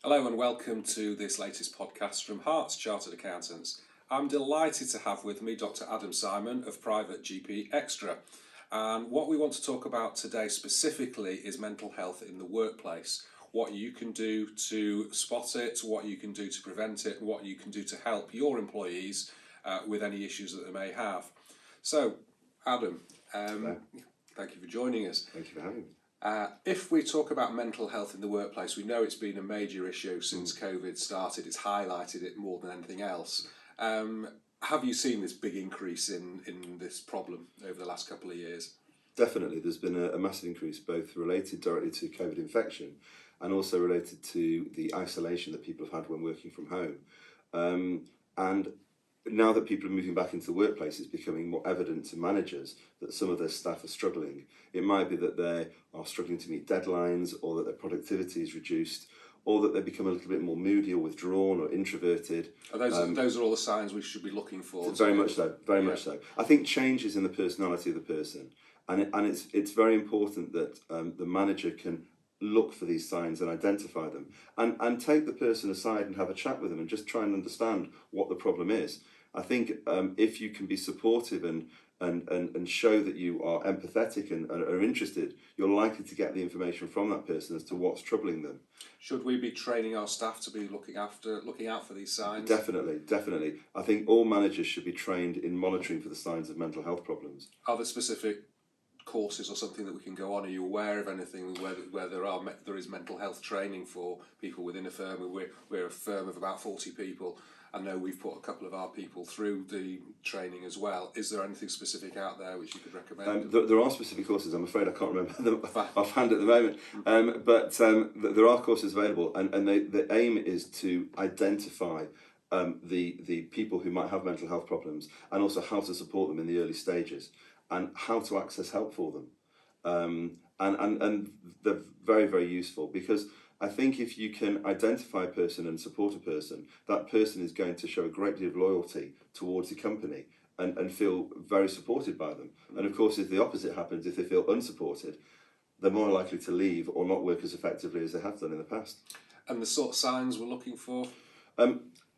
Hello and welcome to this latest podcast from Harts Chartered Accountants. I'm delighted to have with me Dr. Adam Simon of Private GP Extra. And what we want to talk about today specifically is mental health in the workplace. What you can do to spot it, what you can do to prevent it, and what you can do to help your employees with any issues that they may have. So, Adam, thank you for joining us. Thank you for having me. If we talk about mental health in the workplace, we know it's been a major issue since COVID started. It's highlighted it more than anything else. Have you seen this big increase in this problem over the last couple of years? Definitely, there's been a massive increase, both related directly to COVID infection and also related to the isolation that people have had when working from home. And now that people are moving back into the workplace, it's becoming more evident to managers that some of their staff are struggling. It might be that they are struggling to meet deadlines, or that their productivity is reduced, or that they become a little bit more moody or withdrawn or introverted. Those are all the signs we should be looking for. Very much so, very much so. I think changes in the personality of the person, and it's very important that the manager can look for these signs and identify them, and take the person aside and have a chat with them and just try and understand what the problem is. I think if you can be supportive and show that you are empathetic and are interested, you're likely to get the information from that person as to what's troubling them. Should we be training our staff to be looking out for these signs? Definitely. I think all managers should be trained in monitoring for the signs of mental health problems. Are there specific courses or something that we can go on? Are you aware of anything where there is mental health training for people within a firm? We're a firm of about 40 people. I know we've put a couple of our people through the training as well. Is there anything specific out there which you could recommend? There are specific courses. I'm afraid I can't remember them offhand at the moment. But there are courses available, and the aim is to identify the people who might have mental health problems, and also how to support them in the early stages, and how to access help for them. And they're very, very useful, because I think if you can identify a person and support a person, that person is going to show a great deal of loyalty towards the company and feel very supported by them. And of course, if the opposite happens, if they feel unsupported, they're more likely to leave or not work as effectively as they have done in the past. And the sort of signs we're looking for?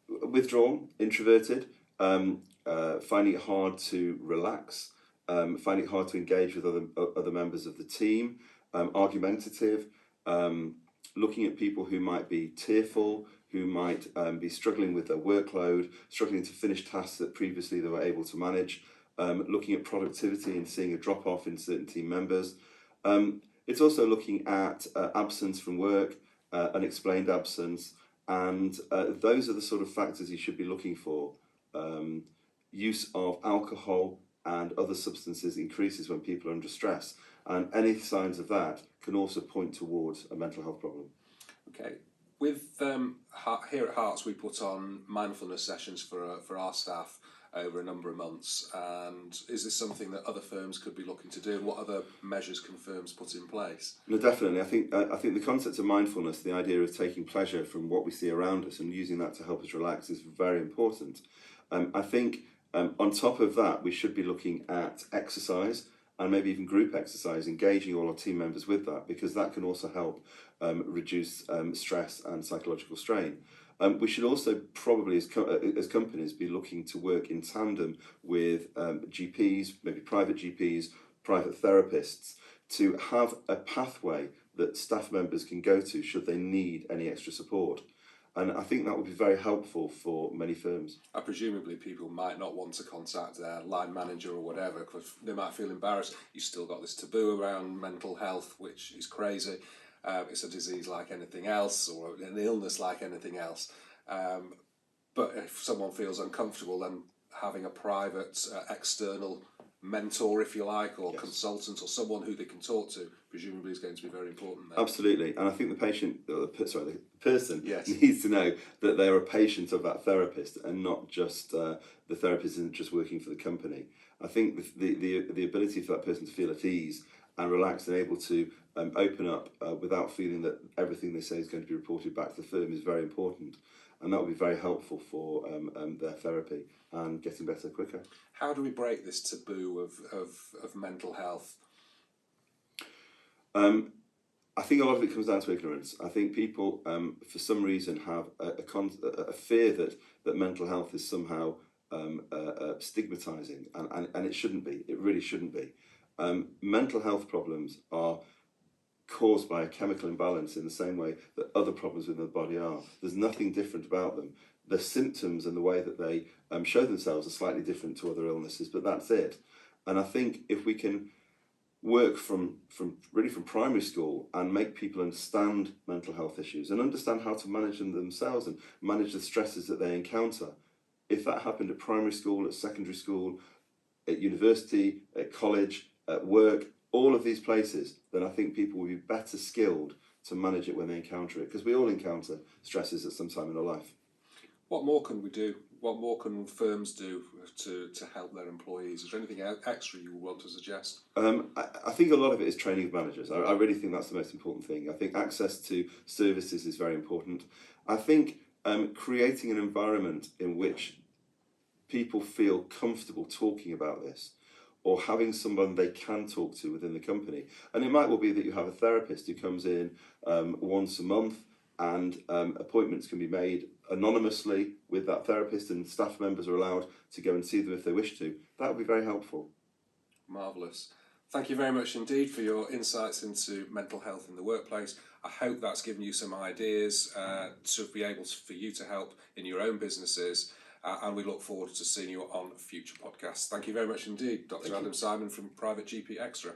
Withdrawn, introverted, finding it hard to relax, finding it hard to engage with other members of the team, argumentative, looking at people who might be tearful, who might be struggling with their workload, struggling to finish tasks that previously they were able to manage, looking at productivity and seeing a drop-off in certain team members. It's also looking at absence from work, unexplained absence, and those are the sort of factors you should be looking for. Use of alcohol and other substances increases when people are under stress, and any signs of that can also point towards a mental health problem. Okay. With here at Harts, we put on mindfulness sessions for our staff over a number of months, and is this something that other firms could be looking to do, and what other measures can firms put in place? No, definitely. I think the concept of mindfulness, the idea of taking pleasure from what we see around us and using that to help us relax, is very important. I think on top of that, we should be looking at exercise, and maybe even group exercise, engaging all our team members with that, because that can also help reduce stress and psychological strain. We should also probably, as companies, be looking to work in tandem with GPs, maybe private GPs, private therapists, to have a pathway that staff members can go to should they need any extra support. And I think that would be very helpful for many firms. Presumably people might not want to contact their line manager or whatever, because they might feel embarrassed. You've still got this taboo around mental health, which is crazy. It's a disease like anything else, or an illness like anything else. But if someone feels uncomfortable, then having a private external mentor, if you like, or consultant, or someone who they can talk to, presumably is going to be very important there. Absolutely, and I think the person needs to know that they're a patient of that therapist, and not just the therapist isn't just working for the company. I think the ability for that person to feel at ease and relaxed and able to open up without feeling that everything they say is going to be reported back to the firm is very important. And that would be very helpful for their therapy and getting better quicker. How do we break this taboo of mental health? I think a lot of it comes down to ignorance. I think people, for some reason, have a fear that mental health is somehow stigmatising, and it shouldn't be. It really shouldn't be. Mental health problems are caused by a chemical imbalance in the same way that other problems within the body are. There's nothing different about them. The symptoms and the way that they show themselves are slightly different to other illnesses, but that's it. And I think if we can work from primary school and make people understand mental health issues and understand how to manage them themselves and manage the stresses that they encounter, if that happened at primary school, at secondary school, at university, at college, at work, all of these places, then I think people will be better skilled to manage it when they encounter it, because we all encounter stresses at some time in our life. What more can we do? What more can firms do to help their employees? Is there anything extra you want to suggest? I think a lot of it is training of managers. I really think that's the most important thing. I think access to services is very important. I think creating an environment in which people feel comfortable talking about this, or having someone they can talk to within the company. And it might well be that you have a therapist who comes in once a month, and appointments can be made anonymously with that therapist, and staff members are allowed to go and see them if they wish to. That would be very helpful. Marvellous. Thank you very much indeed for your insights into mental health in the workplace. I hope that's given you some ideas to be able for you to help in your own businesses. And we look forward to seeing you on future podcasts. Thank you very much indeed, Dr. Adam Simon from Private GP Extra.